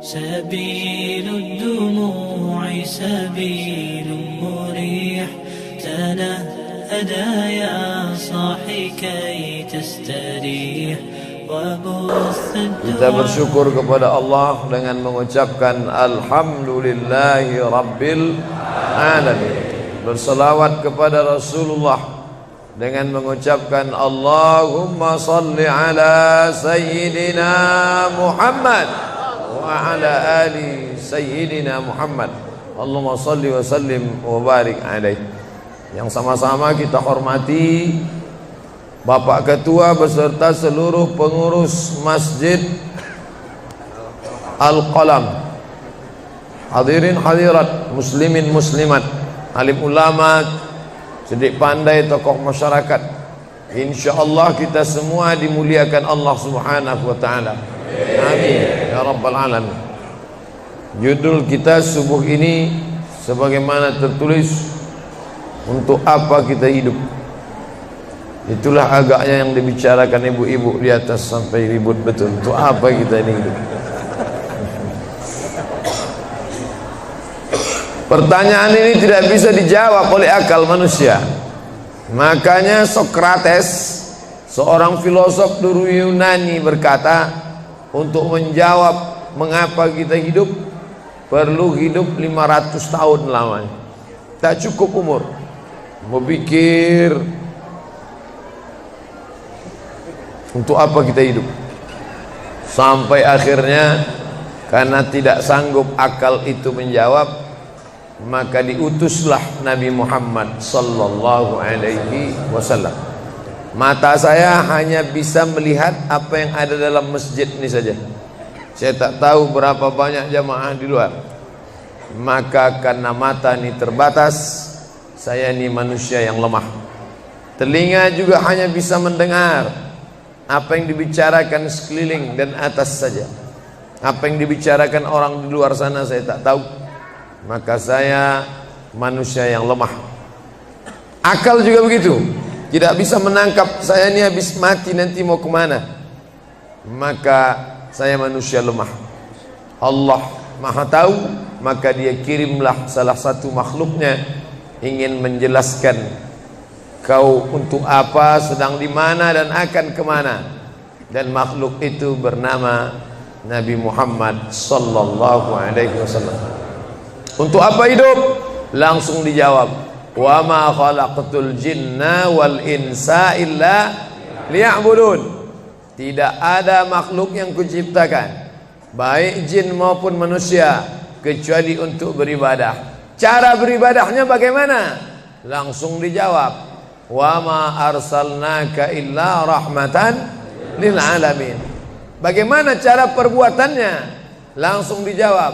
سبيل الدموع سبيل مريح تنهدى يا صاحي كي تستريح وبث Kita bersyukur kepada Allah dengan mengucapkan Alhamdulillahi Rabbil Alamin. Berselawat kepada Rasulullah dengan mengucapkan Allahumma salli ala Sayyidina Muhammad wa ala ali Sayyidina Muhammad. Allahumma salli wa sallim wa barik alaih. Yang sama-sama kita hormati Bapak Ketua beserta seluruh pengurus Masjid Al-Qalam, hadirin hadirat, muslimin muslimat, alim ulama, cerdik pandai, tokoh masyarakat. InsyaAllah kita semua dimuliakan Allah Subhanahu wa ta'ala. Amin ya rabbal alamin. Judul kita subuh ini sebagaimana tertulis, untuk apa kita hidup. Itulah agaknya yang dibicarakan ibu-ibu di atas sampai ribut betul. Untuk apa kita ini hidup? Pertanyaan ini tidak bisa dijawab oleh akal manusia. Makanya Sokrates, seorang filosof dulu Yunani, berkata, untuk menjawab mengapa kita hidup, perlu hidup 500 tahun lamanya. Tak cukup umur berpikir untuk apa kita hidup. Sampai akhirnya karena tidak sanggup akal itu menjawab, maka diutuslah Nabi Muhammad sallallahu alaihi wasallam. Mata saya hanya bisa melihat apa yang ada dalam masjid ini saja. Saya tak tahu berapa banyak jamaah di luar. Maka karena mata ini terbatas, saya ini manusia yang lemah. Telinga juga hanya bisa mendengar apa yang dibicarakan sekeliling dan atas saja. Apa yang dibicarakan orang di luar sana saya tak tahu. Maka saya manusia yang lemah. Akal juga begitu, tidak bisa menangkap saya ini habis mati nanti mau kemana. Maka saya manusia lemah. Allah Maha tahu, maka dia kirimlah salah satu makhluknya ingin menjelaskan kau untuk apa, sedang di mana dan akan kemana. Dan makhluk itu bernama Nabi Muhammad sallallahu alaihi wasallam. Untuk apa hidup? Langsung dijawab, wa ma khalaqtul jinna wal insa illa liya'budun. Tidak ada makhluk yang kuciptakan, baik jin maupun manusia, kecuali untuk beribadah. Cara beribadahnya bagaimana? Langsung dijawab, wa ma arsalnaka illa rahmatan lil alamin. Bagaimana cara perbuatannya? Langsung dijawab,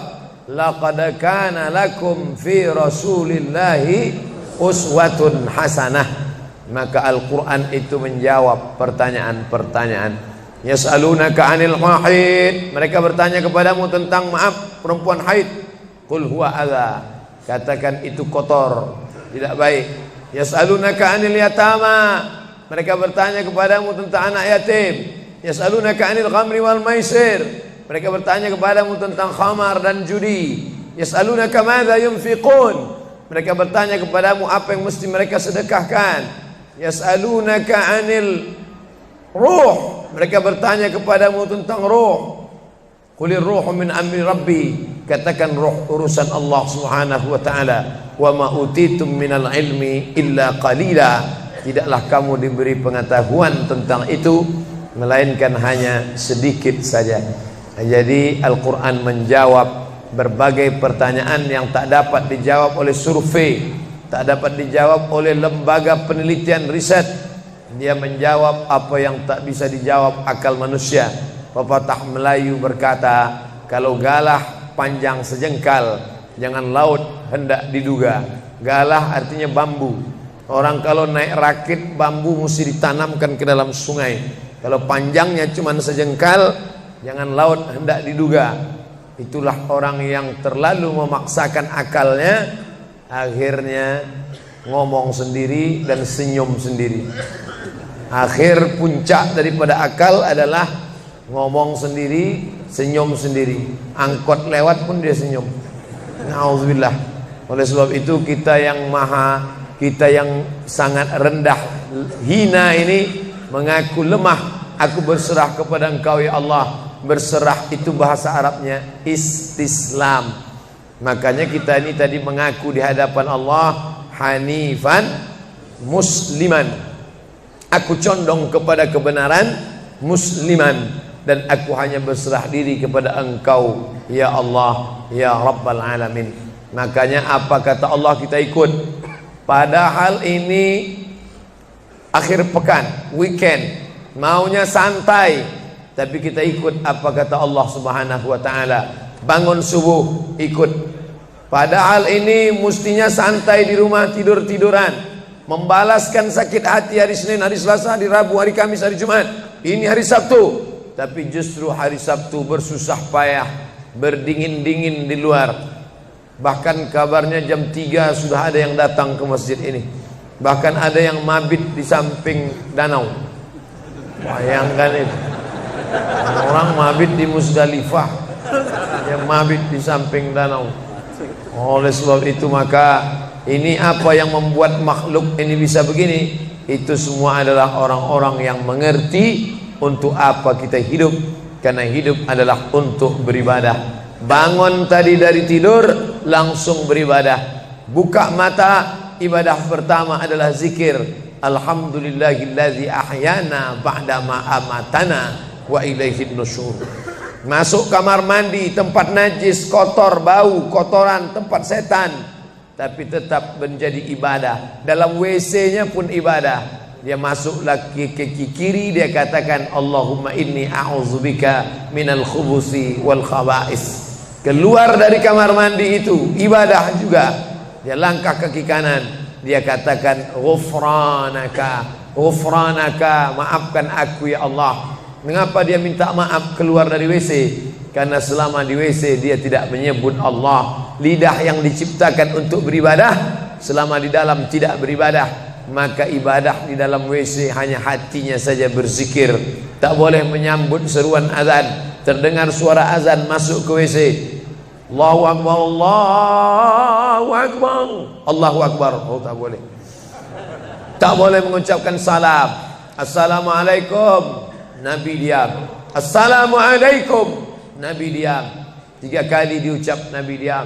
laqad kana lakum fi rasulillahi uswatun hasanah. Maka Al-Quran itu menjawab pertanyaan-pertanyaan. Yas'alunaka 'anil mahid, mereka bertanya kepadamu tentang perempuan haid. Qul huwa adza, katakan itu kotor, tidak baik. Yas'alunaka 'anil yatama, mereka bertanya kepadamu tentang anak yatim. Yas'alunaka 'anil khamri wal maisir, mereka bertanya kepadamu tentang khamar dan judi. Yas'alunaka madza yunfiqun, mereka bertanya kepadamu apa yang mesti mereka sedekahkan. Yas'alunaka 'anil ruh, mereka bertanya kepadamu tentang ruh. Qulir ruhu min amri rabbi, katakan ruh urusan Allah Subhanahu wa taala. Wa ma utitum minal ilmi illa qalila, tidaklah kamu diberi pengetahuan tentang itu melainkan hanya sedikit saja. Jadi Al-Quran menjawab berbagai pertanyaan yang tak dapat dijawab oleh survei, tak dapat dijawab oleh lembaga penelitian riset. Dia menjawab apa yang tak bisa dijawab akal manusia. Pepatah Melayu berkata, kalau galah panjang sejengkal, jangan laut hendak diduga. Galah artinya bambu. Orang kalau naik rakit bambu mesti ditanamkan ke dalam sungai. Kalau panjangnya cuma sejengkal, jangan laut hendak diduga. Itulah orang yang terlalu memaksakan akalnya, akhirnya ngomong sendiri dan senyum sendiri. Akhir puncak daripada akal adalah ngomong sendiri, senyum sendiri, angkot lewat pun dia senyum. Nauzubillah. Oleh sebab itu kita yang sangat rendah, hina ini mengaku lemah. Aku berserah kepada Engkau ya Allah. Berserah itu bahasa Arabnya istislam. Makanya kita ini tadi mengaku di hadapan Allah hanifan musliman. Aku condong kepada kebenaran, musliman, dan aku hanya berserah diri kepada Engkau ya Allah ya Rabbal Alamin. Makanya apa kata Allah kita ikut. Padahal ini akhir pekan, weekend, maunya santai, tapi kita ikut apa kata Allah Subhanahu wa taala. Bangun subuh ikut. Padahal ini mestinya santai di rumah, tidur-tiduran, membalaskan sakit hati hari Senin, hari Selasa, hari Rabu, hari Kamis, hari Jumat. Ini hari Sabtu, tapi justru hari Sabtu bersusah payah, berdingin-dingin di luar. Bahkan kabarnya jam 3 sudah ada yang datang ke masjid ini. Bahkan ada yang mabit di samping danau. Bayangkan itu. Orang mabit di Musdalifah, yang mabit di samping danau. Oleh sebab itu maka ini apa yang membuat makhluk ini bisa begini? Itu semua adalah orang-orang yang mengerti untuk apa kita hidup. Karena hidup adalah untuk beribadah. Bangun tadi dari tidur langsung beribadah. Buka mata, ibadah pertama adalah zikir. Alhamdulillahillazi ahyana ba'dama amatana wa ilaihin nusyur. Masuk kamar mandi, tempat najis, kotor, bau, kotoran, tempat setan, tapi tetap menjadi ibadah. Dalam WC-nya pun ibadah. Dia masuk lagi ke kiri, dia katakan Allahumma inni a'udzubika minal khubusi wal khaba'is. Keluar dari kamar mandi itu ibadah juga. Dia langkah kaki kanan, dia katakan ghufranaka, ghufranaka, maafkan aku ya Allah. Mengapa dia minta maaf keluar dari WC? Karena selama di WC dia tidak menyebut Allah. Lidah yang diciptakan untuk beribadah, selama di dalam tidak beribadah, maka ibadah di dalam WC hanya hatinya saja berzikir. Tak boleh menyambut seruan azan. Terdengar suara azan masuk ke WC, Allahu Akbar, Allahu Akbar, Allahu Akbar. Oh, tak boleh. Tak boleh mengucapkan salam. Assalamualaikum, Nabi diam. Assalamualaikum, Nabi diam. 3 kali diucap, Nabi diam.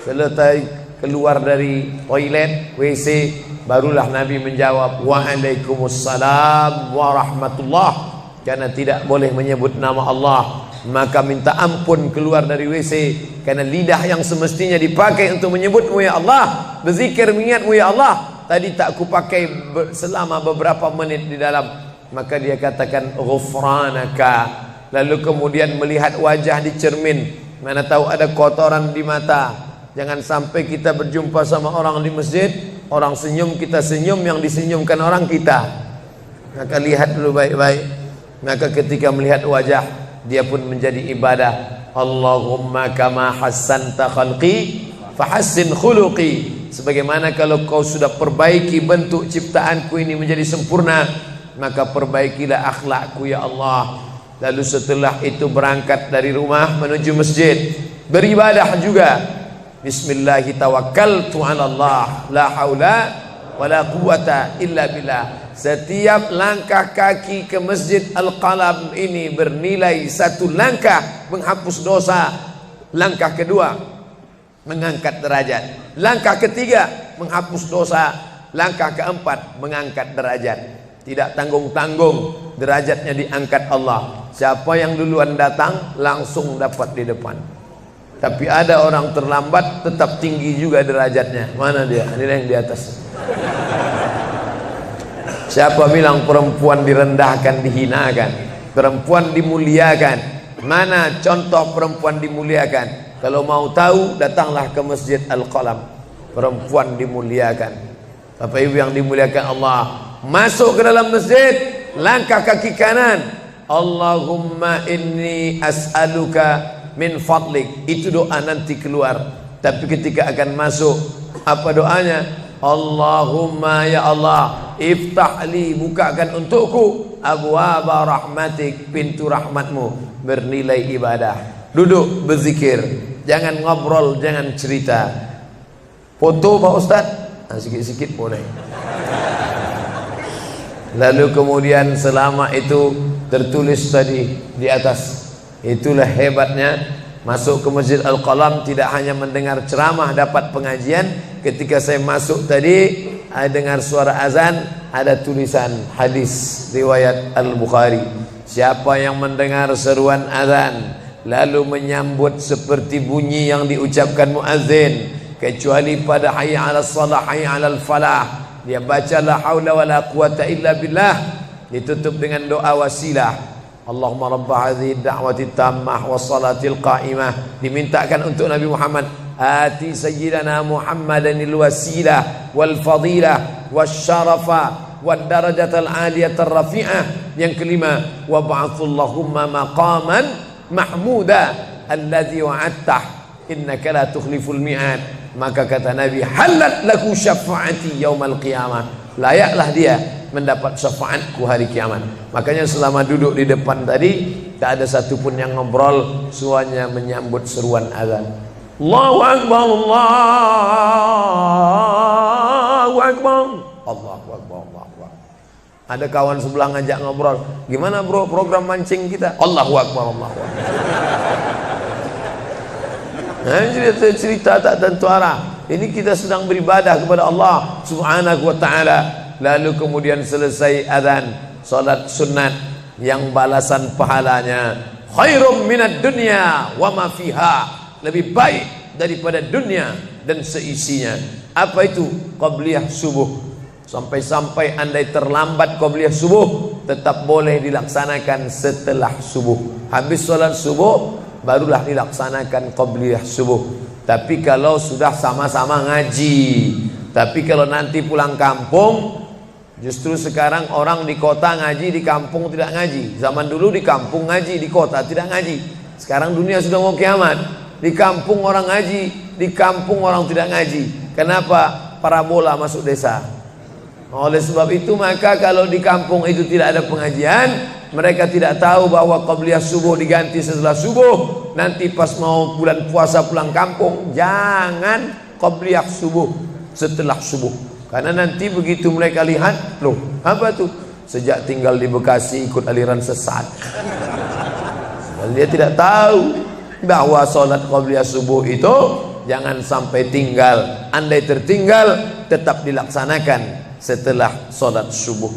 Selesai keluar dari toilet, WC, barulah Nabi menjawab Waalaikumsalam warahmatullah. Karena tidak boleh menyebut nama Allah, maka minta ampun keluar dari WC. Karena lidah yang semestinya dipakai untuk menyebutmu ya Allah, berzikir mengingatmu ya Allah, tadi tak kupakai selama beberapa menit di dalam. Maka dia katakan ghufranaka. Lalu kemudian melihat wajah di cermin, mana tahu ada kotoran di mata. Jangan sampai kita berjumpa sama orang di masjid, orang senyum, kita senyum, yang disenyumkan orang kita. Maka lihat dulu baik-baik. Maka ketika melihat wajah, dia pun menjadi ibadah. Allahumma kama hassanta khalqi fahassin khuluqi. Sebagaimana kalau kau sudah perbaiki bentuk ciptaanku ini menjadi sempurna, maka perbaikilah akhlakku ya Allah. Lalu setelah itu berangkat dari rumah menuju masjid, beribadah juga. Bismillahi tawakkaltu 'ala Allah, la haula wala quwata illa billah. Setiap langkah kaki ke Masjid Al-Qalam ini bernilai 1 langkah menghapus dosa. Langkah kedua mengangkat derajat. Langkah ketiga menghapus dosa. Langkah keempat mengangkat derajat. Tidak tanggung-tanggung, derajatnya diangkat Allah. Siapa yang duluan datang langsung dapat di depan. Tapi ada orang terlambat tetap tinggi juga derajatnya. Mana dia? Ini yang di atas. Siapa bilang perempuan direndahkan, dihinakan? Perempuan dimuliakan. Mana contoh perempuan dimuliakan? Kalau mau tahu, datanglah ke Masjid Al-Qalam. Perempuan dimuliakan. Bapak Ibu yang dimuliakan Allah, masuk ke dalam masjid, langkah kaki kanan, Allahumma inni as'aluka min fadlik. Itu doa nanti keluar. Tapi ketika akan masuk, apa doanya? Allahumma ya Allah, iftah li, bukakan untukku abwaaba rahmatik, pintu rahmatmu bernilai ibadah. Duduk berzikir, jangan ngobrol, jangan cerita. Foto Pak Ustaz, sikit-sikit boleh. Lalu kemudian selama itu tertulis tadi di atas. Itulah hebatnya masuk ke Masjid Al-Qalam, tidak hanya mendengar ceramah, dapat pengajian. Ketika saya masuk tadi, dengar suara azan, ada tulisan hadis riwayat Al-Bukhari. Siapa yang mendengar seruan azan lalu menyambut seperti bunyi yang diucapkan muazzin, kecuali pada hayya 'alas shalah, hayya 'alal falah, dia baca la haula wala quwata illa billah, ditutup dengan doa wasilah. Allahumma rabba hadhihi da'wati tammah wassalatil qa'imah, dimintakan untuk Nabi Muhammad, ati sayyidana Muhammadanil wasilah wal fadilah wasyarafa wad darajatal aliyatar rafi'ah. Yang kelima, wa ba'athullahumma maqaman mahmuda alladhi wa'adtah innaka la tukhliful mi'ad. Maka kata Nabi, halat laku syafa'ati yaumal qiyamah, layaklah dia mendapat syafaatku hari kiamat. Makanya selama duduk di depan tadi, tak ada satupun yang ngobrol, semuanya menyambut seruan azan. Allahu Akbar, Allahu Akbar, Allahu Akbar, Allahu Akbar. Ada kawan sebelah ngajak ngobrol, gimana bro program mancing kita? Allahu Akbar, Allahu Akbar. Nah, cerita tak tentu arah. Ini kita sedang beribadah kepada Allah Subhanahu wa ta'ala. Lalu kemudian selesai azan, salat sunat yang balasan pahalanya khairum minad dunya wa ma fiha, lebih baik daripada dunia dan seisinya. Apa itu? Qabliyah subuh. Sampai-sampai andai terlambat qabliyah subuh, tetap boleh dilaksanakan setelah subuh. Habis salat subuh barulah dilaksanakan qabliyah subuh. Tapi kalau sudah sama-sama ngaji, tapi kalau nanti pulang kampung, justru sekarang orang di kota ngaji, di kampung tidak ngaji. Zaman dulu di kampung ngaji, di kota tidak ngaji. Sekarang dunia sudah mau kiamat. Di kampung orang ngaji, di kampung orang tidak ngaji. Kenapa? Parabola masuk desa. Oleh sebab itu maka kalau di kampung itu tidak ada pengajian, mereka tidak tahu bahwa qabliyah subuh diganti setelah subuh. Nanti pas mau bulan puasa pulang kampung, jangan qabliyah subuh setelah subuh. Karena nanti begitu mereka lihat, loh apa tuh? Sejak tinggal di Bekasi ikut aliran sesat. Dia tidak tahu bahwa sholat qabliyah subuh itu jangan sampai tinggal. Andai tertinggal, tetap dilaksanakan setelah sholat subuh.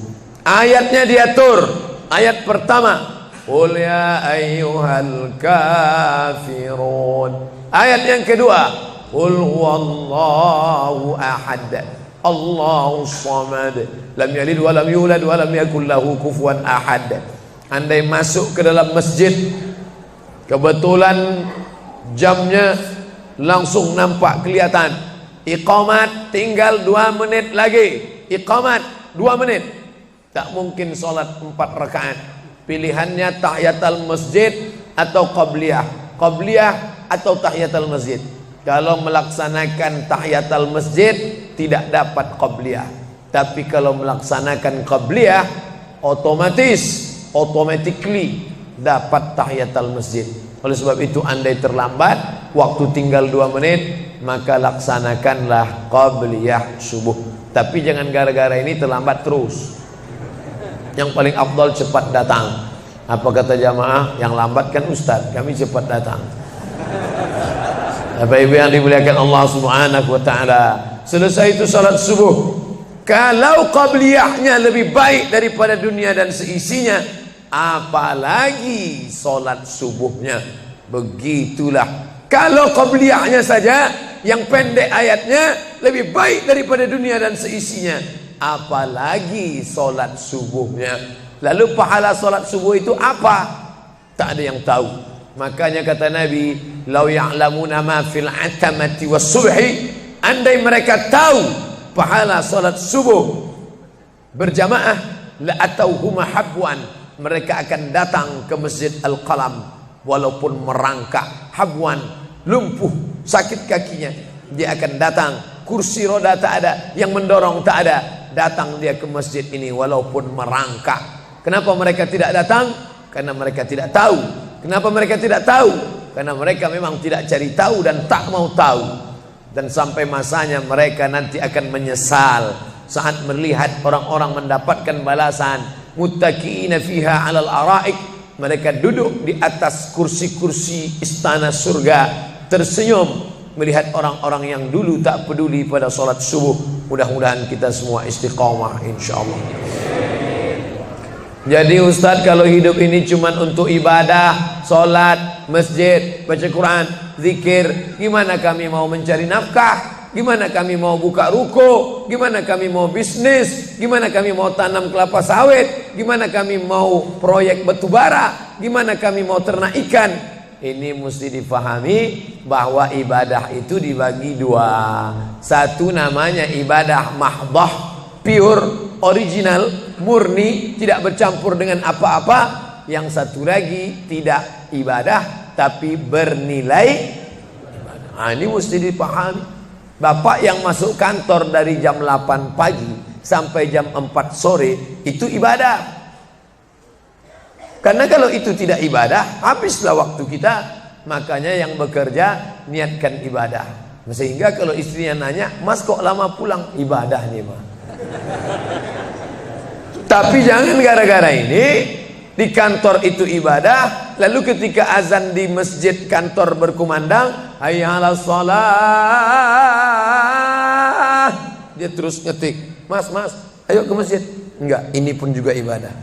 Ayatnya diatur. Ayat pertama, qul ya ayyuhal kafirun. Ayat yang kedua, qul huwallahu ahad, Allahu samad, lam yalid wa lam yulad wa lam yakul lahu kufuwan ahad. Andai masuk ke dalam masjid, kebetulan jamnya langsung nampak kelihatan, iqamat tinggal 2 menit lagi, iqamat 2 menit, tak mungkin sholat 4 rakaat. Pilihannya tahiyatul masjid atau qabliyah, qabliyah atau tahiyatul masjid. Kalau melaksanakan tahiyatul masjid tidak dapat qabliyah. Tapi kalau melaksanakan qabliyah, automatically dapat tahiyatul masjid. Oleh sebab itu andai terlambat, waktu tinggal 2 menit, maka laksanakanlah qabliyah subuh. Tapi jangan gara-gara ini terlambat terus. Yang paling afdal cepat datang. Apa kata jamaah? Yang lambat kan ustaz, kami cepat datang. Bapak Ibu yang dimuliakan Allah Subhanahu wa ta'ala, selesai itu salat subuh. Kalau qabliyahnya lebih baik daripada dunia dan seisinya, apalagi salat subuhnya. Begitulah. Kalau qabliyahnya saja yang pendek ayatnya lebih baik daripada dunia dan seisinya, apalagi salat subuhnya. Lalu pahala salat subuh itu apa? Tak ada yang tahu. Makanya kata Nabi, lau ya'lamuna ma fil atamati was subhi, andai mereka tahu pahala salat subuh berjamaah, la atauhuma habwan, mereka akan datang ke Masjid Al-Qalam walaupun merangkak, habwan, lumpuh, sakit kakinya, dia akan datang, kursi roda tak ada, yang mendorong tak ada, datang dia ke masjid ini walaupun merangkak. Kenapa mereka tidak datang? Karena mereka tidak tahu. Kenapa mereka tidak tahu? Karena mereka memang tidak cari tahu dan tak mau tahu. Dan sampai masanya mereka nanti akan menyesal saat melihat orang-orang mendapatkan balasan. Muttaqiina fiha 'alal araik. Mereka duduk di atas kursi-kursi istana surga, tersenyum melihat orang-orang yang dulu tak peduli pada salat subuh. Mudah-mudahan kita semua istiqamah insyaallah. Jadi Ustadz, kalau hidup ini cuma untuk ibadah, sholat, masjid, baca Quran, zikir, gimana kami mau mencari nafkah? Gimana kami mau buka ruko? Gimana kami mau bisnis? Gimana kami mau tanam kelapa sawit? Gimana kami mau proyek batu bara? Gimana kami mau ternak ikan? Ini mesti difahami bahwa ibadah itu dibagi dua. Satu namanya ibadah mahdah, pure, original, murni, tidak bercampur dengan apa-apa. Yang satu lagi tidak ibadah tapi bernilai ibadah. Nah, ini mesti dipahami. Bapak yang masuk kantor dari jam 8 pagi sampai jam 4 sore itu ibadah. Karena kalau itu tidak ibadah, habislah waktu kita. Makanya yang bekerja niatkan ibadah. Sehingga kalau istrinya nanya, "Mas kok lama pulang?" Ibadah nih, Mas. Tapi jangan gara-gara ini di kantor itu ibadah, lalu ketika azan di masjid kantor berkumandang, hayya 'alas shalah, dia terus ngetik, "Mas, ayo ke masjid." Enggak, ini pun juga ibadah.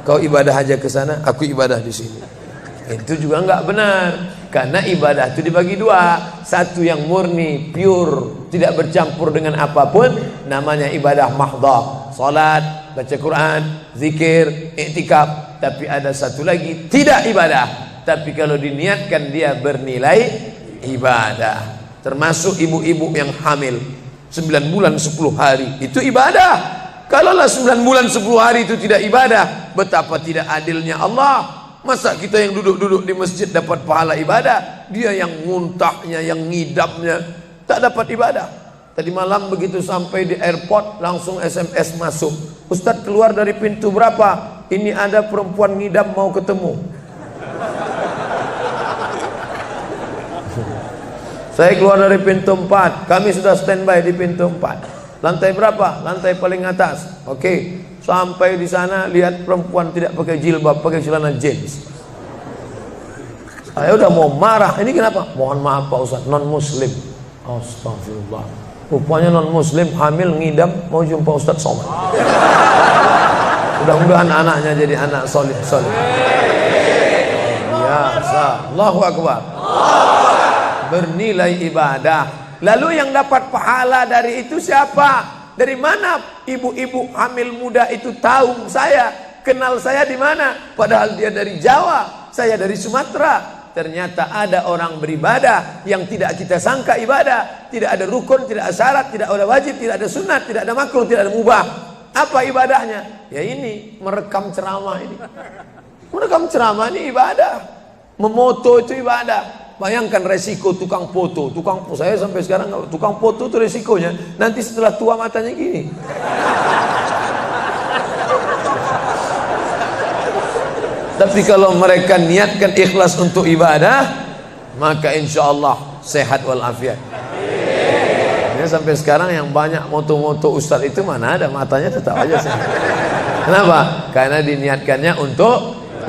Kau ibadah aja ke sana, aku ibadah di sini. Itu juga enggak benar. Karena ibadah itu dibagi dua. Satu yang murni, pure, tidak bercampur dengan apapun, namanya ibadah mahdah. Salat, baca Quran, zikir, iktikaf. Tapi ada satu lagi tidak ibadah, tapi kalau diniatkan dia bernilai ibadah. Termasuk ibu-ibu yang hamil 9 bulan 10 hari itu ibadah. Kalaulah 9 bulan 10 hari itu tidak ibadah, betapa tidak adilnya Allah. Masa kita yang duduk-duduk di masjid dapat pahala ibadah, dia yang muntahnya, yang ngidamnya tak dapat ibadah. Tadi malam begitu sampai di airport langsung SMS masuk, "Ustadz keluar dari pintu berapa? Ini ada perempuan ngidam mau ketemu." Saya keluar dari pintu 4, kami sudah standby di pintu 4. Lantai berapa? Lantai paling atas. Oke. Sampai di sana lihat perempuan tidak pakai jilbab, pakai celana jeans. Saya udah mau marah. Ini kenapa? "Mohon maaf Pak Ustadz, non muslim." Astagfirullah. Rupanya non muslim hamil ngidam mau jumpa Ustadz Somad. Mudah-mudahan anaknya jadi anak solih. Biasa. Allahu Akbar. Bernilai ibadah. Lalu yang dapat pahala dari itu siapa? Dari mana ibu-ibu hamil muda itu tahu saya? Kenal saya di mana? Padahal dia dari Jawa, saya dari Sumatera. Ternyata ada orang beribadah yang tidak kita sangka ibadah. Tidak ada rukun, tidak ada syarat, tidak ada wajib, tidak ada sunat, tidak ada makruh, tidak ada mubah. Apa ibadahnya? Ya ini, merekam ceramah ini. Merekam ceramah ini ibadah. Memoto itu ibadah. Bayangkan resiko tukang foto. Saya sampai sekarang tukang foto itu resikonya nanti setelah tua matanya gini. Tapi kalau mereka niatkan ikhlas untuk ibadah, maka insya Allah sehat walafiat. Ini sampai sekarang yang banyak moto-moto ustadz itu mana ada matanya tetap aja sehat. Kenapa? Karena diniatkannya untuk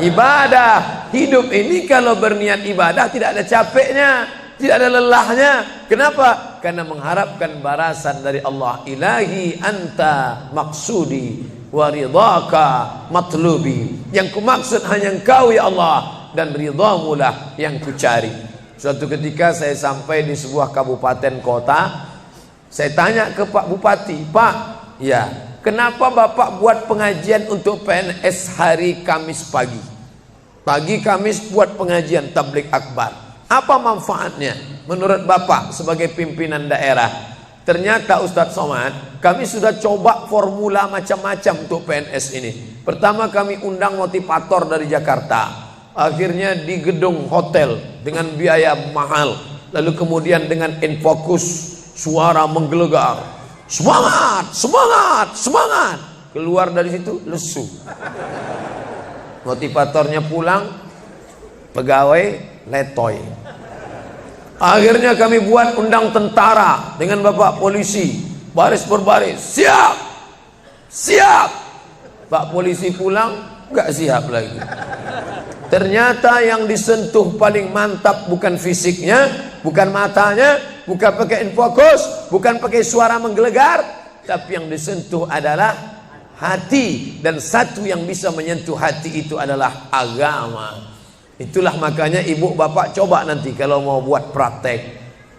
ibadah. Hidup ini kalau berniat ibadah tidak ada capeknya, tidak ada lelahnya. Kenapa? Karena mengharapkan balasan dari Allah. Ilahi anta maksudi wa ridhaka matlubi. Yang kumaksud hanya Engkau ya Allah, dan ridhamu lah yang kucari. Suatu ketika saya sampai di sebuah kabupaten kota, saya tanya ke Pak Bupati, "Pak, ya, kenapa Bapak buat pengajian untuk PNS hari Kamis pagi? Pagi Kamis buat pengajian tabligh akbar. Apa manfaatnya menurut Bapak sebagai pimpinan daerah?" Ternyata Ustadz Somad, kami sudah coba formula macam-macam untuk PNS ini. Pertama kami undang motivator dari Jakarta. Akhirnya di gedung hotel dengan biaya mahal. Lalu kemudian dengan infokus, suara menggelegar. Semangat, semangat, semangat. keluar dari situ lesu. Motivatornya pulang, pegawai letoy. Akhirnya kami buat undang tentara dengan bapak polisi, baris berbaris, siap, siap. Pak polisi pulang, nggak siap lagi. Ternyata yang disentuh paling mantap bukan fisiknya, bukan matanya, bukan pakai infokus, bukan pakai suara menggelegar, tapi yang disentuh adalah hati. Dan satu yang bisa menyentuh hati itu adalah agama. Itulah makanya ibu bapak coba nanti kalau mau buat praktek,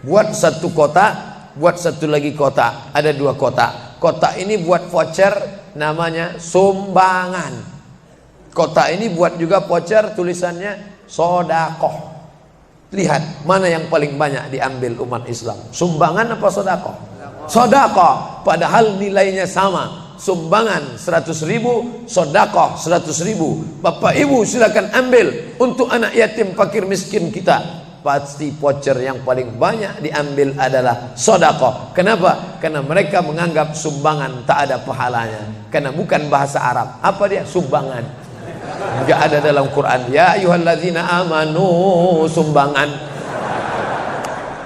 buat satu kotak, buat satu lagi kotak, ada 2 kotak. Kotak ini buat voucher namanya sumbangan. Kotak ini buat juga voucher tulisannya sodakoh. Lihat mana yang paling banyak diambil umat Islam, sumbangan apa sodakoh? Sodakoh, padahal nilainya sama. Sumbangan 100.000, sodakoh 100.000. Bapak ibu silakan ambil untuk anak yatim fakir miskin kita. Pasti voucher yang paling banyak diambil adalah sodakoh. Kenapa? Karena mereka menganggap sumbangan tak ada pahalanya, karena bukan bahasa Arab. Apa dia? Sumbangan. Enggak ada dalam Quran. Ya ayyuhalladzina amanu, sumbangan.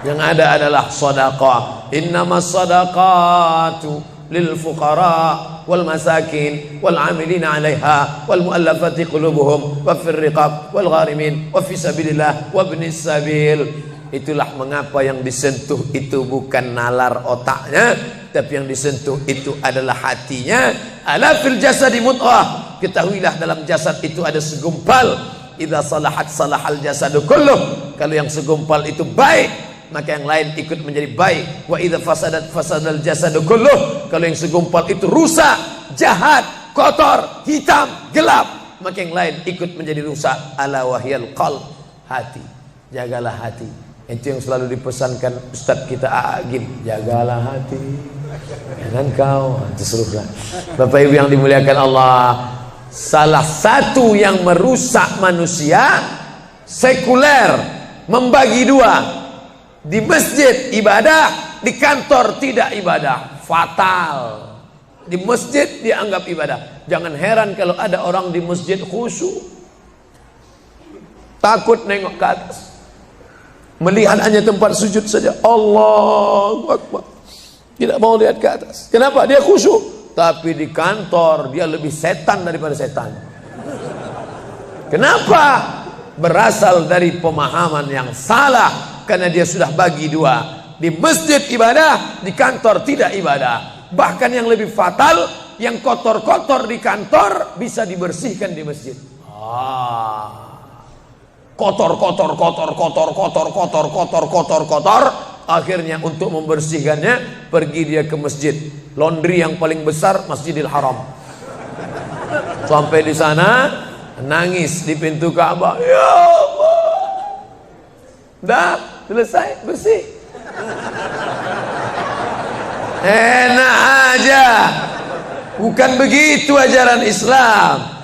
Yang ada adalah sodakoh. Innamas sadaqatu lil fuqara wal masakin wal amilina 'alaiha wal muallafati qulubuhum wa fir riqab wal gharimin wa fi sabilillah wa ibnis sabil. Itulah mengapa yang disentuh itu bukan nalar otaknya, tapi yang disentuh itu adalah hatinya. Ala fil jasadi mudghah, ketahuilah dalam jasad itu ada segumpal. Idza salahat salahal jasadu kulluh, kalau yang segumpal itu baik, maka yang lain ikut menjadi baik. Wa idza fasadat fasadal jasadu kulluh, kalau yang segumpal itu rusak, jahat, kotor, hitam, gelap, maka yang lain ikut menjadi rusak. Ala wahyal qalb, hati. Jagalah hati. Itu yang selalu dipesankan Ustadz kita Agim, jagalah hati. Jangan kau terserah. Bapak Ibu yang dimuliakan Allah, salah satu yang merusak manusia sekuler, membagi 2. Di masjid ibadah, di kantor tidak ibadah, fatal. Di masjid dianggap ibadah. Jangan heran kalau ada orang di masjid khusyuk, takut nengok ke atas, melihat hanya tempat sujud saja. Allahu Akbar, tidak mau lihat ke atas. Kenapa? Dia khusyuk. Tapi di kantor dia lebih setan daripada setan. Kenapa? Berasal dari pemahaman yang salah, karena dia sudah bagi 2. Di masjid ibadah, di kantor tidak ibadah. Bahkan yang lebih fatal, yang kotor-kotor di kantor bisa dibersihkan di masjid. Kotor. Akhirnya untuk membersihkannya pergi dia ke masjid. Laundry yang paling besar Masjidil Haram. Sampai di sana nangis di pintu Ka'bah. Ya Allah, dah selesai bersih. Enak aja. Bukan begitu ajaran Islam.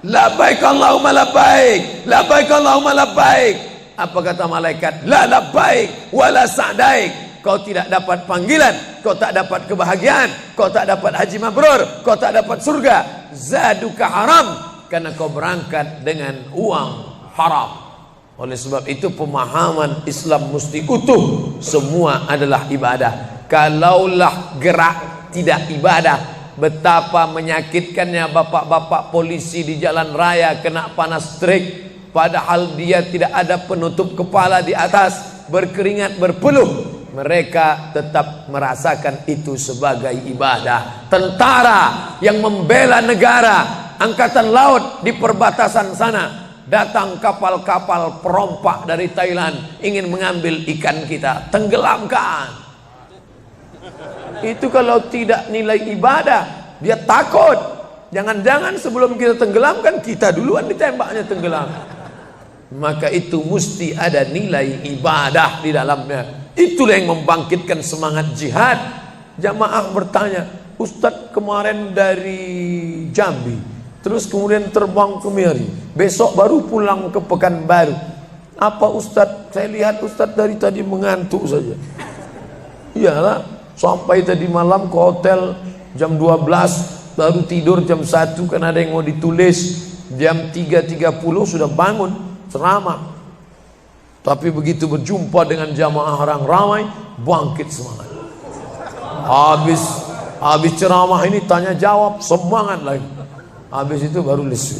Labbaik Allahumma labbaik, labbaik Allahumma labbaik. Apa kata malaikat? La labbaik wala sa'daik. Kau tidak dapat panggilan, kau tak dapat kebahagiaan, kau tak dapat haji mabrur, kau tak dapat surga. Zaduka haram, karena kau berangkat dengan uang haram. Oleh sebab itu pemahaman Islam mesti utuh. Semua adalah ibadah. Kalaulah gerak tidak ibadah, betapa menyakitkannya bapak-bapak polisi di jalan raya kena panas terik, padahal dia tidak ada penutup kepala di atas, berkeringat berpeluh. Mereka tetap merasakan itu sebagai ibadah. Tentara yang membela negara, angkatan laut di perbatasan sana, datang kapal-kapal perompak dari Thailand ingin mengambil ikan kita, tenggelamkan. Itu kalau tidak nilai ibadah, dia takut. Jangan-jangan sebelum kita tenggelamkan, kita duluan ditembaknya tenggelam. Maka itu mesti ada nilai ibadah di dalamnya. Itulah yang membangkitkan semangat jihad. Jamaah bertanya, Ustadz kemarin dari Jambi, terus kemudian terbang ke Miri, besok baru pulang ke Pekanbaru. Apa Ustadz? Saya lihat Ustadz dari tadi mengantuk saja. Iyalah, sampai tadi malam ke hotel jam 12, baru tidur jam 1 karena ada yang mau ditulis, jam 3.30 sudah bangun ceramah. Tapi begitu berjumpa dengan jamaah orang ramai, bangkit semangat. Habis ceramah ini tanya jawab, semangat lagi. Habis itu baru lesu.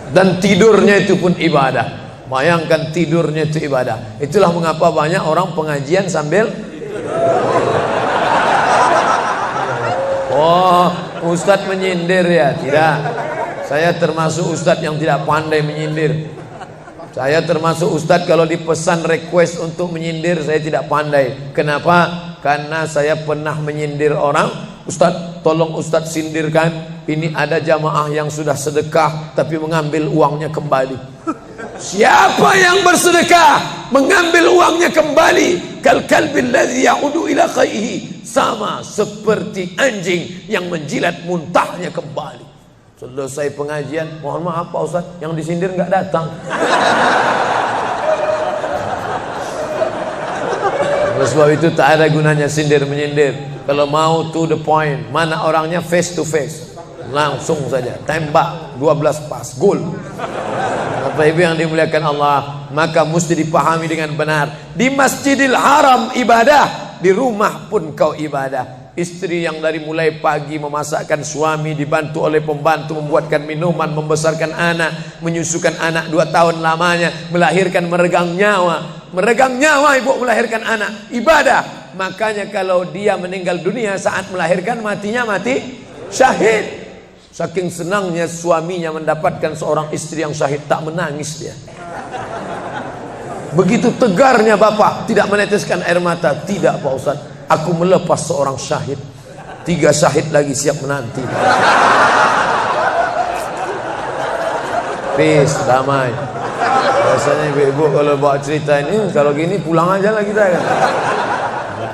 Dan tidurnya itu pun ibadah. Bayangkan tidurnya itu ibadah. Itulah mengapa banyak orang pengajian sambil oh, ustadz menyindir ya? Tidak. Saya termasuk ustadz yang tidak pandai menyindir. Saya termasuk ustadz kalau dipesan request untuk menyindir, saya tidak pandai. Kenapa? Karena saya pernah menyindir orang. Ustadz, tolong ustadz sindirkan. Ini ada jamaah yang sudah sedekah tapi mengambil uangnya kembali. Siapa yang bersedekah mengambil uangnya kembali, kal kalbil ladzi ya'udu ila qaihi, sama seperti anjing yang menjilat muntahnya kembali. Selesai pengajian, mohon maaf Pak Ustaz, yang disindir nggak datang. Oleh sebab itu tak ada gunanya sindir menyindir. Kalau mau to the point, mana orangnya face to face, langsung saja tembak 12 pas, gol. Bapak Ibu yang dimuliakan Allah, maka mesti dipahami dengan benar. Di Masjidil Haram ibadah, di rumah pun kau ibadah. Istri yang dari mulai pagi memasakkan suami, dibantu oleh pembantu membuatkan minuman, membesarkan anak, menyusukan anak 2 tahun lamanya, melahirkan, meregang nyawa ibu melahirkan anak, ibadah. Makanya kalau dia meninggal dunia saat melahirkan, matinya mati syahid. Saking senangnya suaminya mendapatkan seorang istri yang syahid, tak menangis dia. Begitu tegarnya bapak, tidak meneteskan air mata. Tidak Pak Ustaz, aku melepas seorang syahid, 3 syahid lagi siap menanti. Peace, damai. Biasanya ibu-ibu kalau bawa cerita ini, kalau gini pulang aja lah kita kan.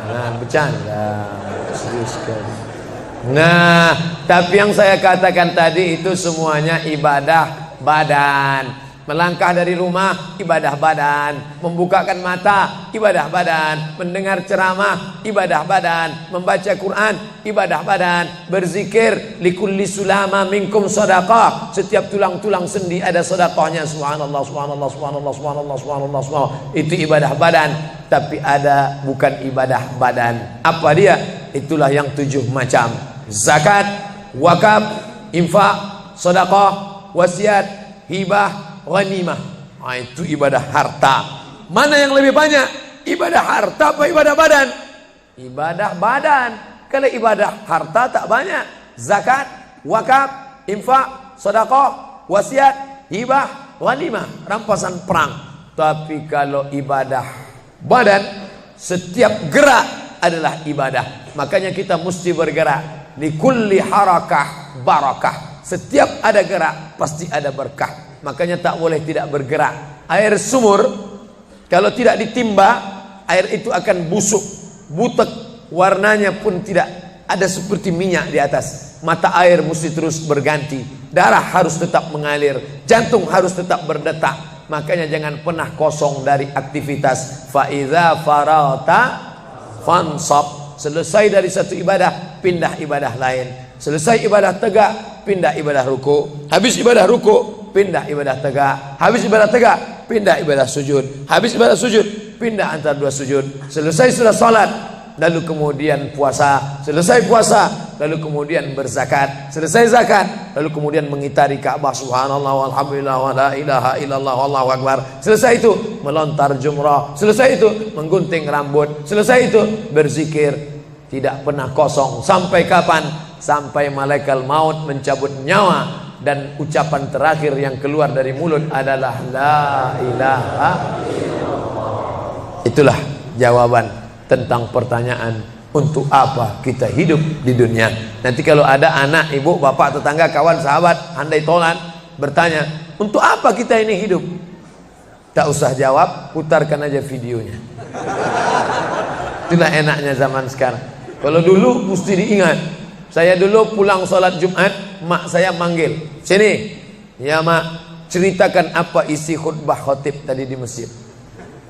Nah, bercanda, serius sekali. Nah, tapi yang saya katakan tadi itu semuanya ibadah badan. Melangkah dari rumah, ibadah badan. Membukakan mata, ibadah badan. Mendengar ceramah, ibadah badan. Membaca Quran, ibadah badan. Berzikir, likulli sulama minkum sadaqah. Setiap tulang-tulang sendi ada sedekahnya. Subhanallah, subhanallah, subhanallah, subhanallah, subhanallah, subhanallah. Itu ibadah badan. Tapi ada bukan ibadah badan. Apa dia? Itulah yang 7 macam. Zakat, wakaf, infak, sedekah, wasiat, hibah, ghanimah. Nah, itu ibadah harta. Mana yang lebih banyak? Ibadah harta apa ibadah badan? Ibadah badan. Kalau ibadah harta tak banyak. Zakat, wakaf, infak, sedekah, wasiat, hibah, ghanimah, rampasan perang. Tapi kalau ibadah badan, setiap gerak adalah ibadah. Makanya kita mesti bergerak. Likulli harakah barakah. Setiap ada gerak pasti ada berkah. Makanya tak boleh tidak bergerak. Air sumur kalau tidak ditimba, air itu akan busuk, butek, warnanya pun tidak ada seperti minyak di atas. Mata air mesti terus berganti. Darah harus tetap mengalir, jantung harus tetap berdetak. Makanya jangan pernah kosong dari aktivitas. Fa idza farata fansab. Selesai dari satu ibadah, pindah ibadah lain. Selesai ibadah tegak, pindah ibadah ruku. Habis ibadah ruku, pindah ibadah tegak. Habis ibadah tegak, pindah ibadah sujud. Habis ibadah sujud, pindah antara 2 sujud. Selesai sudah salat, lalu kemudian puasa. Selesai puasa, lalu kemudian berzakat. Selesai zakat, lalu kemudian mengitari Ka'bah. Subhanallah walhamdulillah wa la ilaha illallah wallahu akbar. Selesai itu melontar jumrah. Selesai itu menggunting rambut. Selesai itu berzikir. Tidak pernah kosong. Sampai kapan? Sampai malaikat maut mencabut nyawa dan ucapan terakhir yang keluar dari mulut adalah la ilaha illallah. Itulah jawaban tentang pertanyaan untuk apa kita hidup di dunia. Nanti kalau ada anak, ibu, bapak, tetangga, kawan, sahabat, andai tolan bertanya, untuk apa kita ini hidup? Tak usah jawab, putarkan aja videonya. Itulah enaknya zaman sekarang. Kalau dulu mesti diingat. Saya dulu pulang sholat Jumat, mak saya manggil, sini, ya mak, ceritakan apa isi khutbah khotib tadi di masjid.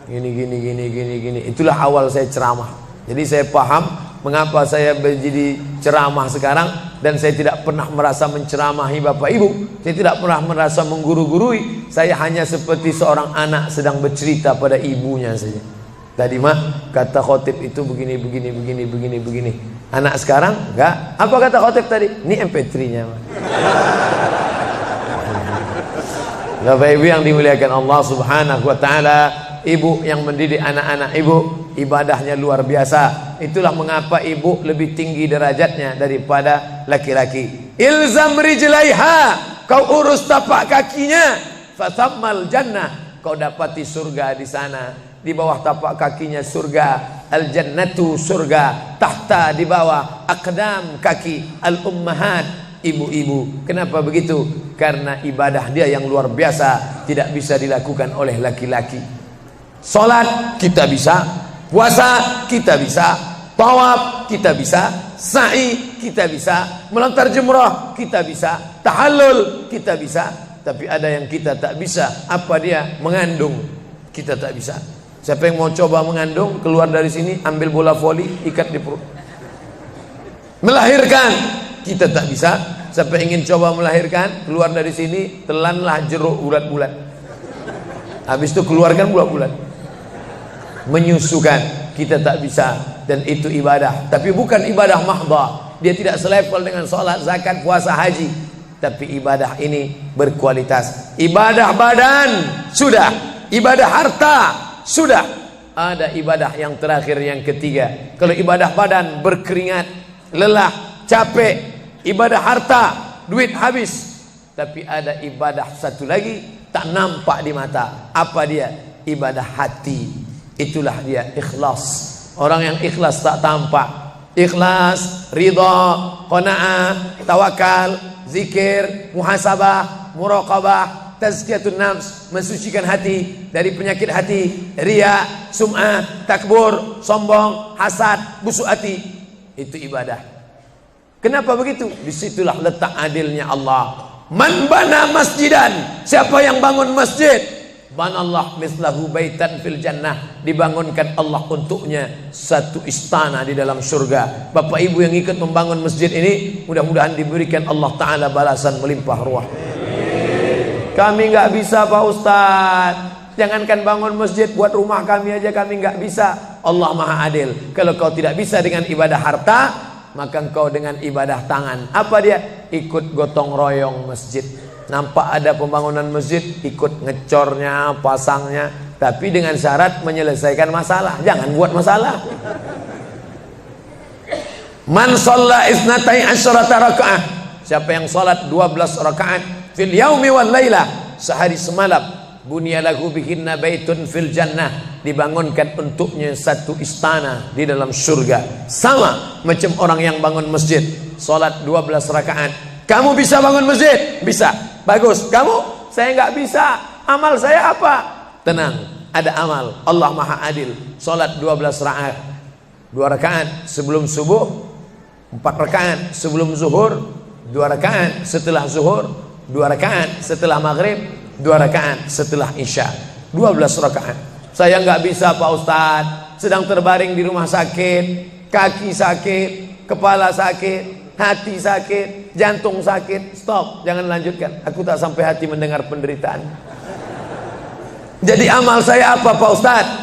Gini. Itulah awal saya ceramah. Jadi saya paham mengapa saya menjadi ceramah sekarang dan saya tidak pernah merasa menceramahi Bapak Ibu, saya tidak pernah merasa mengguru-gurui, saya hanya seperti seorang anak sedang bercerita pada ibunya saja. Tadi mak kata khotib itu begini. Anak sekarang enggak. Apa kata khotib tadi? Ini MP3-nya mak. Bapak Ibu yang dimuliakan Allah Subhanahu wa taala, ibu yang mendidik anak-anak ibu ibadahnya luar biasa. Itulah mengapa ibu lebih tinggi derajatnya daripada laki-laki. Ilzam rijlaiha, kau urus tapak kakinya, fathammal jannah, kau dapati surga di sana. Di bawah tapak kakinya surga, al jannatu surga, tahta di bawah aqdam kaki al ummahat, ibu-ibu. Kenapa begitu? Karena ibadah dia yang luar biasa, tidak bisa dilakukan oleh laki-laki. Salat kita bisa, puasa kita bisa, tawaf kita bisa, sa'i kita bisa, melontar jumrah kita bisa, tahallul kita bisa. Tapi ada yang kita tak bisa. Apa dia? Mengandung kita tak bisa. Siapa yang mau coba mengandung, keluar dari sini, ambil bola voli, ikat di perut. Melahirkan kita tak bisa. Siapa yang ingin coba melahirkan, keluar dari sini, telanlah jeruk bulat-bulat. Habis itu keluarkan bulat-bulat. Menyusukan kita tak bisa, dan itu ibadah. Tapi bukan ibadah mahdhah. Dia tidak selevel dengan sholat, zakat, puasa, haji. Tapi ibadah ini berkualitas. Ibadah badan sudah, ibadah harta sudah. Ada ibadah yang terakhir, yang ketiga. Kalau ibadah badan berkeringat, lelah, capek, ibadah harta, duit habis. Tapi ada ibadah satu lagi, tak nampak di mata. Apa dia? Ibadah hati. Itulah dia ikhlas. Orang yang ikhlas tak tampak. Ikhlas, ridha, qanaah, tawakal, zikir, muhasabah, muraqabah, tazkiyatun nafs, mensucikan hati dari penyakit hati, riya, sum'ah, takbur, sombong, hasad, busuk hati. Itu ibadah. Kenapa begitu? Disitulah letak adilnya Allah. Man bana masjidan, siapa yang bangun masjid, banallah mislahu baitan fil jannah, dibangunkan Allah untuknya satu istana di dalam surga. Bapak Ibu yang ikut membangun masjid ini, mudah-mudahan diberikan Allah Ta'ala balasan melimpah ruah. Kami nggak bisa Pak Ustadz, jangankan bangun masjid, buat rumah kami aja kami nggak bisa. Allah Maha Adil. Kalau kau tidak bisa dengan ibadah harta, maka engkau dengan ibadah tangan. Apa dia? Ikut gotong royong masjid. Nampak ada pembangunan masjid, ikut ngecornya, pasangnya, tapi dengan syarat menyelesaikan masalah. Jangan buat masalah. Man shalla isnatai asyarata rakaah, siapa yang salat 12 rakaat fil yaumi wal laila, sehari semalam, bunyalahu bihinna baitun fil jannah, dibangunkan untuknya satu istana di dalam surga. Sama macam orang yang bangun masjid, salat 12 rakaat. Kamu bisa bangun masjid? Bisa. Bagus. Kamu? Saya nggak bisa. Amal saya apa? Tenang, ada amal. Allah Maha Adil. Salat 12 rakaat. 2 rakaat sebelum subuh, 4 rakaat sebelum zuhur, 2 rakaat setelah zuhur, 2 rakaat setelah maghrib, 2 rakaat setelah isya. 12 rakaat. Saya nggak bisa Pak Ustadz, sedang terbaring di rumah sakit, kaki sakit, kepala sakit, hati sakit, jantung sakit. Stop, jangan lanjutkan. Aku tak sampai hati mendengar penderitaan. Jadi amal saya apa Pak Ustadz?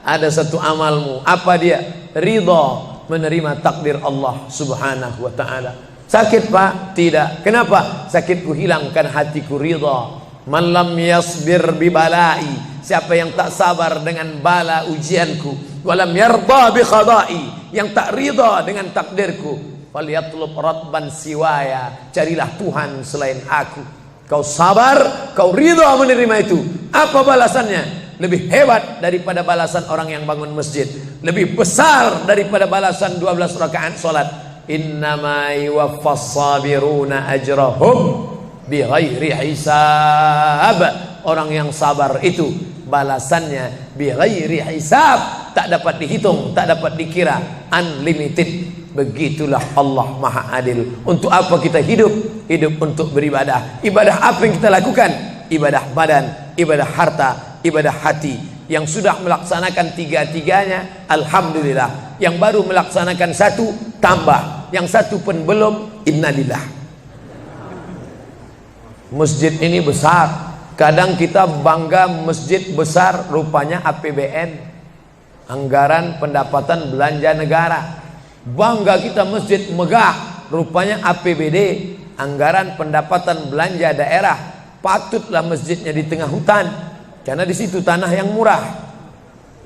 Ada satu amalmu. Apa dia? Ridha, menerima takdir Allah Subhanahu wa ta'ala. Sakit Pak? Tidak. Kenapa? Sakitku hilangkan hatiku ridha. Man lam yasbir bi balai, siapa yang tak sabar dengan bala ujianku, walam yarda bi qada'i, yang tak ridha dengan takdirku, falyatlub radban siwaya, carilah Tuhan selain aku. Kau sabar, kau ridha menerima itu. Apa balasannya? Lebih hebat daripada balasan orang yang bangun masjid, lebih besar daripada balasan 12 rakaat salat. Innama yuwaffas sabiruna ajrahum bighairi hisab. Orang yang sabar itu balasannya bighairi hisab, tak dapat dihitung, tak dapat dikira, unlimited. Begitulah Allah Maha Adil. Untuk apa kita hidup? Hidup untuk beribadah. Ibadah apa yang kita lakukan? Ibadah badan, ibadah harta, ibadah hati. Yang sudah melaksanakan tiga-tiganya, alhamdulillah. Yang baru melaksanakan satu, tambah. Yang satu pun belum, innalillah. Masjid ini besar. Kadang kita bangga masjid besar, rupanya APBN, anggaran pendapatan belanja negara. Bangga kita masjid megah, rupanya APBD, anggaran pendapatan belanja daerah. Patutlah masjidnya di tengah hutan, karena di situ tanah yang murah.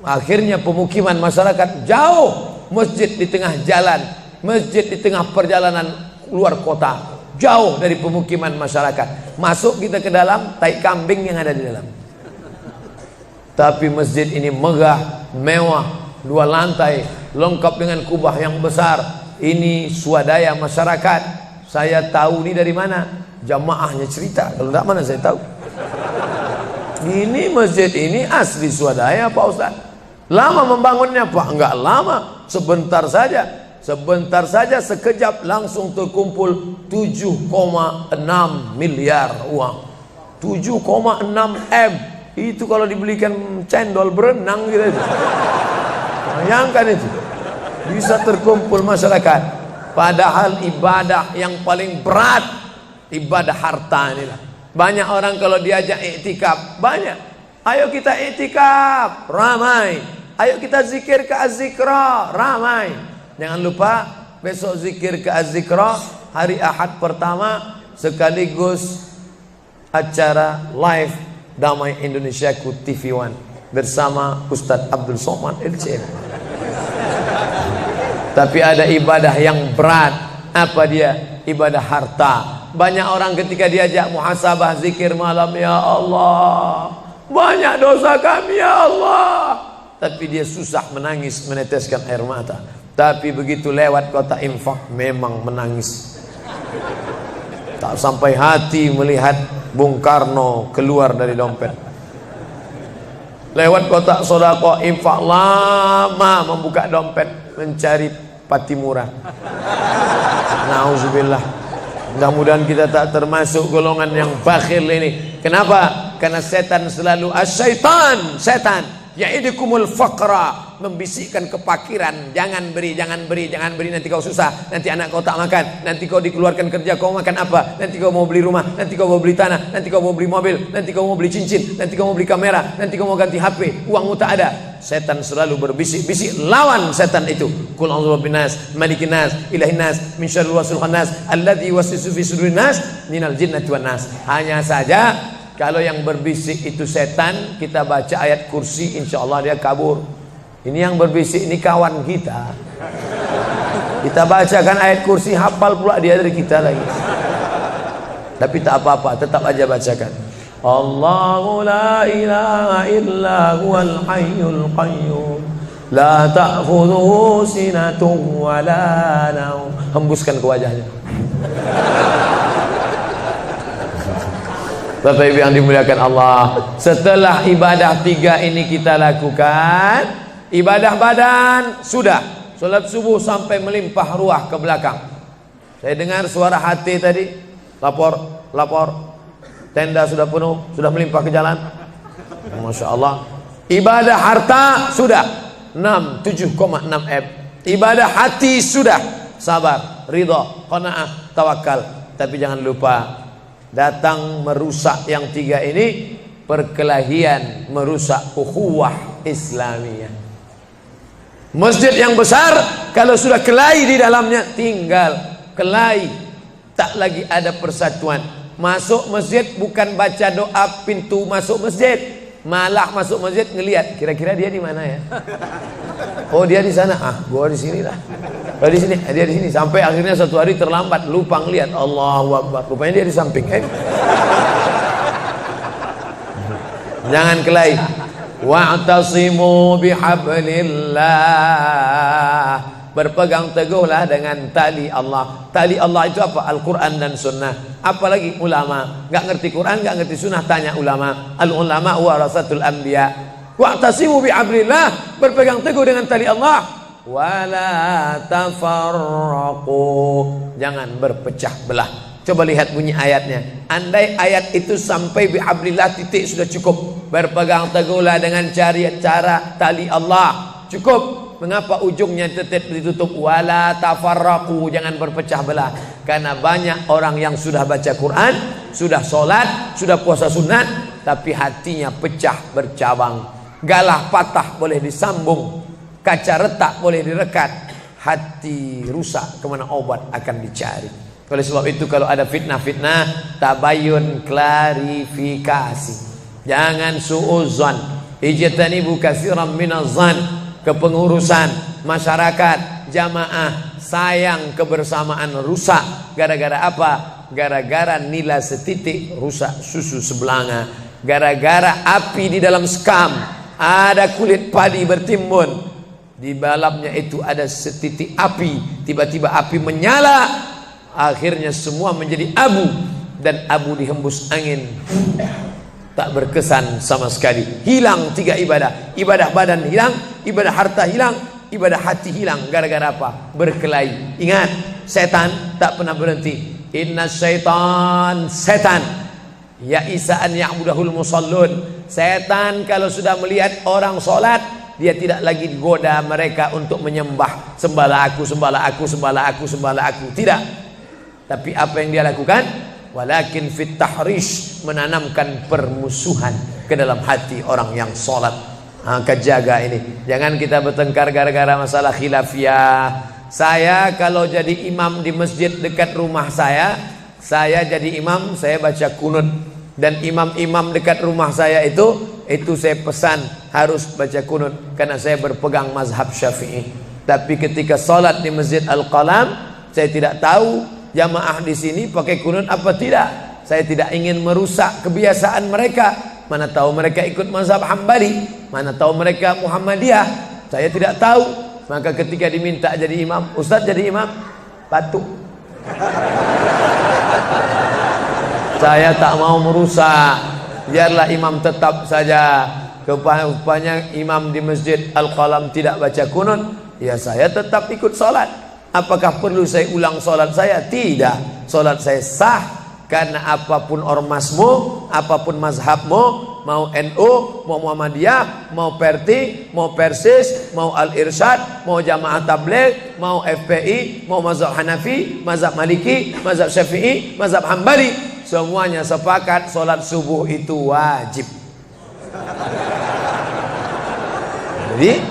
Akhirnya pemukiman masyarakat jauh, masjid di tengah jalan, masjid di tengah perjalanan luar kota, jauh dari pemukiman masyarakat. Masuk kita ke dalam, tai kambing yang ada di dalam. Tapi masjid ini megah, mewah, 2 lantai, lengkap dengan kubah yang besar. Ini swadaya masyarakat. Saya tahu ini dari mana? Jamaahnya cerita. Kalau tidak, mana saya tahu. Ini masjid ini asli swadaya Pak Ustaz. Lama membangunnya Pak? Enggak lama, sebentar saja. Sebentar saja, sekejap langsung terkumpul 7,6 miliar uang. 7,6 M. Itu kalau dibelikan cendol berenang gitu. Bayangkan itu. Bisa terkumpul masyarakat. Padahal ibadah yang paling berat, ibadah harta inilah. Banyak orang kalau diajak iktikaf, banyak. Ayo kita iktikaf, ramai. Ayo kita zikir ke Az-Zikra, ramai. Jangan lupa besok zikir ke Az-Zikra, hari Ahad pertama, sekaligus acara live Damai Indonesiaku TV One bersama Ustadz Abdul Somad LCM. Tapi ada ibadah yang berat. Apa dia? Ibadah harta. Banyak orang ketika diajak muhasabah zikir malam, ya Allah, banyak dosa kami ya Allah, tapi dia susah menangis, meneteskan air mata. Tapi begitu lewat kota infak, memang menangis. Tak sampai hati melihat Bung Karno keluar dari dompet. Lewat kotak sodako infak, lama membuka dompet mencari Patimura. Nauzubillah. Mudah-mudahan kita tak termasuk golongan yang bakhil ini. Kenapa? Karena setan selalu asyaitan, setan ya'idukumul faqra, membisikkan kepakiran. Jangan beri, jangan beri, jangan beri, nanti kau susah, nanti anak kau tak makan, nanti kau dikeluarkan kerja, kau makan apa, nanti kau mau beli rumah, nanti kau mau beli tanah, nanti kau mau beli mobil, nanti kau mau beli cincin, nanti kau mau beli kamera, nanti kau mau ganti HP, uangmu tak ada. Setan selalu berbisik-bisik. Lawan setan itu. Qul a'udzu birabbinas, malikin nas, ilahin nas, min syarril waswasil khannas, alladzi yuwaswisu fi sudurin nas, minal jinnati wan nas. Hanya saja kalau yang berbisik itu setan, kita baca ayat kursi, insya Allah dia kabur. Ini yang berbisik ini kawan kita. Kita bacakan ayat kursi, hafal pula dia dari kita lagi. Tapi tak apa-apa, tetap aja bacakan. Allahu la ilaha illa huwal hayyul qayyum, la ta'khudhuhu sinatun wa la naum. Hembuskan ke wajahnya. Bapak Ibu yang dimuliakan Allah, setelah ibadah 3 ini kita lakukan, ibadah badan sudah, sholat subuh sampai melimpah ruah ke belakang. Saya dengar suara hati tadi, lapor, tenda sudah penuh, sudah melimpah ke jalan. Masya Allah. Ibadah harta sudah 7,6 M. Ibadah hati sudah, sabar, ridha, qanaah, tawakal. Tapi jangan lupa, datang merusak yang 3 ini, perkelahian, merusak ukhuwah Islamiyah. Masjid yang besar, kalau sudah kelahi di dalamnya, tinggal kelahi, tak lagi ada persatuan. Masuk masjid bukan baca doa pintu masuk masjid, malah masuk masjid ngelihat kira-kira dia di mana ya. Oh dia di sana, gua di sini lah. Oh di sini, dia di sini. Sampai akhirnya suatu hari terlambat, lupa ngelihat. Allahu Akbar, rupanya dia di samping. Jangan kelahi. Wa'tasimu bihablillah, berpegang teguhlah dengan tali Allah. Tali Allah itu apa? Al-Quran dan Sunnah. Apalagi ulama, nggak ngerti Quran, nggak ngerti Sunnah, tanya ulama. Al-ulama warasatul anbiya. Wa'tasimu bihablillah, berpegang teguh dengan tali Allah. Wala tafarraqu, jangan berpecah belah. Coba lihat bunyi ayatnya. Andai ayat itu sampai bihablillah titik sudah cukup. Berpegang teguhlah dengan cara tali Allah. Cukup. Mengapa ujungnya tetap ditutup? Wala tafarraqu, jangan berpecah belah. Karena banyak orang yang sudah baca Quran, sudah sholat, sudah puasa sunat, tapi hatinya pecah bercabang. Galah patah boleh disambung, kaca retak boleh direkat, hati rusak kemana obat akan dicari. Oleh sebab itu kalau ada fitnah-fitnah, tabayun, klarifikasi. Jangan suudzon. Ijtanibu katsiran minaz-zan. Kepengurusan masyarakat, jamaah, sayang kebersamaan rusak. Gara-gara apa? Gara-gara nila setitik rusak susu sebelanga. Gara-gara api di dalam sekam, ada kulit padi bertimbun, di dalamnya itu ada setitik api. Tiba-tiba api menyala, akhirnya semua menjadi abu, dan abu dihembus angin, tak berkesan sama sekali. Hilang 3 ibadah. Ibadah badan hilang, ibadah harta hilang, ibadah hati hilang. Gara-gara apa? Berkelahi. Ingat, setan tak pernah berhenti. Inna syaitan, setan ya isa'an ya'budahul musallun. Setan kalau sudah melihat orang sholat, dia tidak lagi goda mereka untuk menyembah, sembahlah aku, sembahlah aku, sembahlah aku, sembahlah aku. Tidak. Tapi apa yang dia lakukan? Walakin fit tahrish, menanamkan permusuhan ke dalam hati orang yang sholat. Maka jaga ini. Jangan kita bertengkar gara-gara masalah khilafiyah. Saya kalau jadi imam di masjid dekat rumah saya jadi imam, saya baca kunut. Dan imam-imam dekat rumah saya itu saya pesan harus baca kunut, karena saya berpegang mazhab Syafi'i. Tapi ketika sholat di Masjid Al-Qalam, saya tidak tahu jamaah di sini pakai kunut apa tidak. Saya tidak ingin merusak kebiasaan mereka. Mana tahu mereka ikut mazhab Hambali, mana tahu mereka Muhammadiyah, saya tidak tahu. Maka ketika diminta jadi imam, Ustaz jadi imam, batuk. Saya tak mau merusak, biarlah imam tetap saja. Rupanya imam di Masjid Al-Qalam tidak baca kunut, ya saya tetap ikut sholat. Apakah perlu saya ulang sholat saya? Tidak. Sholat saya sah, karena apapun ormasmu, apapun mazhabmu, mau NU, mau Muhammadiyah, mau Perti, mau Persis, mau Al-Irsyad, mau Jamaah Tabligh, mau FPI, mau mazhab Hanafi, mazhab Maliki, mazhab Syafi'i, mazhab Hambali, semuanya sepakat sholat subuh itu wajib. Jadi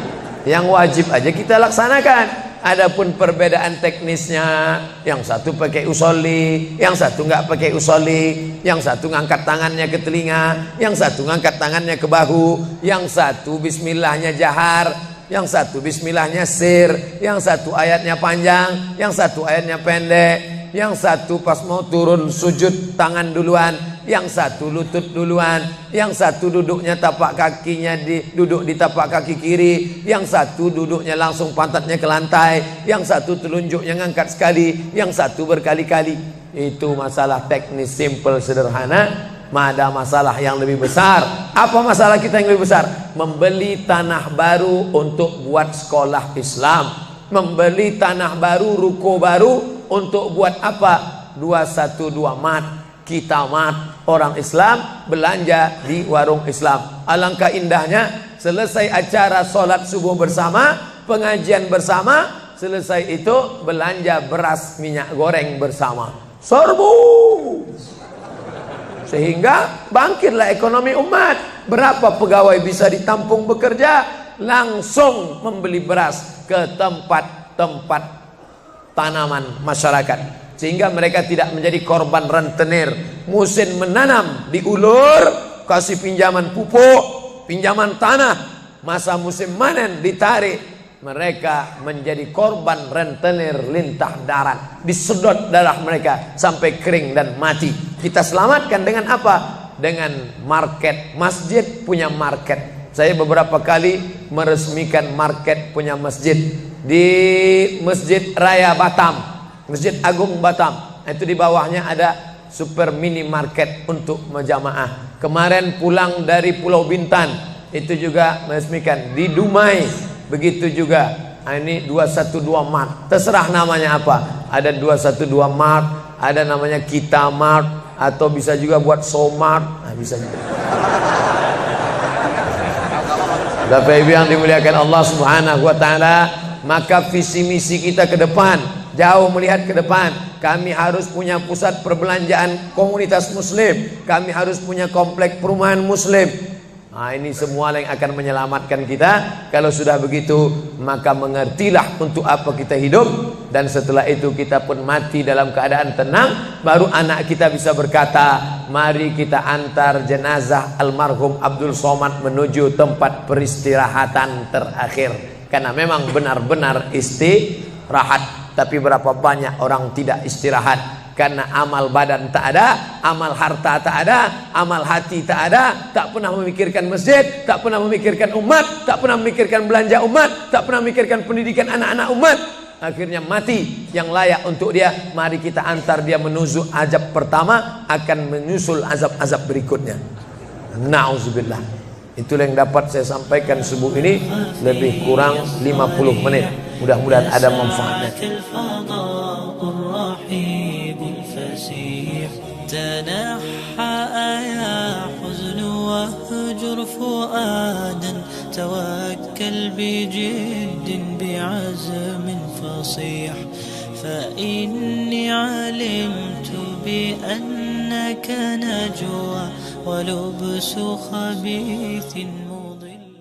yang wajib aja kita laksanakan. Adapun perbedaan teknisnya, yang satu pakai usolli, yang satu nggak pakai usolli, yang satu ngangkat tangannya ke telinga, yang satu ngangkat tangannya ke bahu, yang satu bismillahnya jahar, yang satu bismillahnya sir, yang satu ayatnya panjang, yang satu ayatnya pendek, yang satu pas mau turun sujud tangan duluan, yang satu lutut duluan, yang satu duduknya tapak kakinya duduk di tapak kaki kiri, yang satu duduknya langsung pantatnya ke lantai, yang satu telunjuknya ngangkat sekali, yang satu berkali-kali. Itu masalah teknis simple sederhana. Ada masalah yang lebih besar. Apa masalah kita yang lebih besar? Membeli tanah baru untuk buat sekolah Islam, membeli tanah baru, ruko baru untuk buat apa? 212 mat. Kita mat, orang Islam belanja di warung Islam. Alangkah indahnya, selesai acara sholat subuh bersama, pengajian bersama, selesai itu belanja beras minyak goreng bersama. Serbu. Sehingga bangkitlah ekonomi umat. Berapa pegawai bisa ditampung bekerja? Langsung membeli beras ke tempat-tempat tanaman masyarakat, sehingga mereka tidak menjadi korban rentenir. Musim menanam diulur, kasih pinjaman pupuk, pinjaman tanah. Masa musim manen ditarik, mereka menjadi korban rentenir lintah darat. Disedot darah mereka sampai kering dan mati. Kita selamatkan dengan apa? Dengan market. Masjid punya market. Saya beberapa kali meresmikan market punya masjid di Masjid Raya Batam, Masjid Agung Batam. Itu di bawahnya ada super mini market untuk menjamaah. Kemarin pulang dari Pulau Bintan, itu juga meresmikan. Di Dumai begitu juga. Ini 212 Mart. Terserah namanya apa. Ada 212 Mart, ada namanya Kitamart, atau bisa juga buat Somart. Nah, bisa juga. Bapak Ibu yang dimuliakan Allah Subhanahu wa taala, maka visi misi kita ke depan, jauh melihat ke depan, kami harus punya pusat perbelanjaan komunitas muslim, kami harus punya komplek perumahan muslim. Nah, ini semua yang akan menyelamatkan kita. Kalau sudah begitu, maka mengertilah untuk apa kita hidup, dan setelah itu kita pun mati dalam keadaan tenang. Baru anak kita bisa berkata, mari kita antar jenazah almarhum Abdul Somad menuju tempat peristirahatan terakhir. Karena memang benar-benar istirahat. Tapi berapa banyak orang tidak istirahat? Karena amal badan tak ada, amal harta tak ada, amal hati tak ada, tak pernah memikirkan masjid, tak pernah memikirkan umat, tak pernah memikirkan belanja umat, tak pernah memikirkan pendidikan anak-anak umat. Akhirnya mati yang layak untuk dia. Mari kita antar dia menuju azab pertama, akan menyusul azab-azab berikutnya. Nauzubillah. Itulah yang dapat saya sampaikan subuh ini, lebih kurang 50 menit. Mudah-mudahan ada manfaatnya. تنحى يا حزن واهجر فؤادا توكل بجد بعزم فصيح فإني علمت بأنك نجوى ولبس خبيث مضل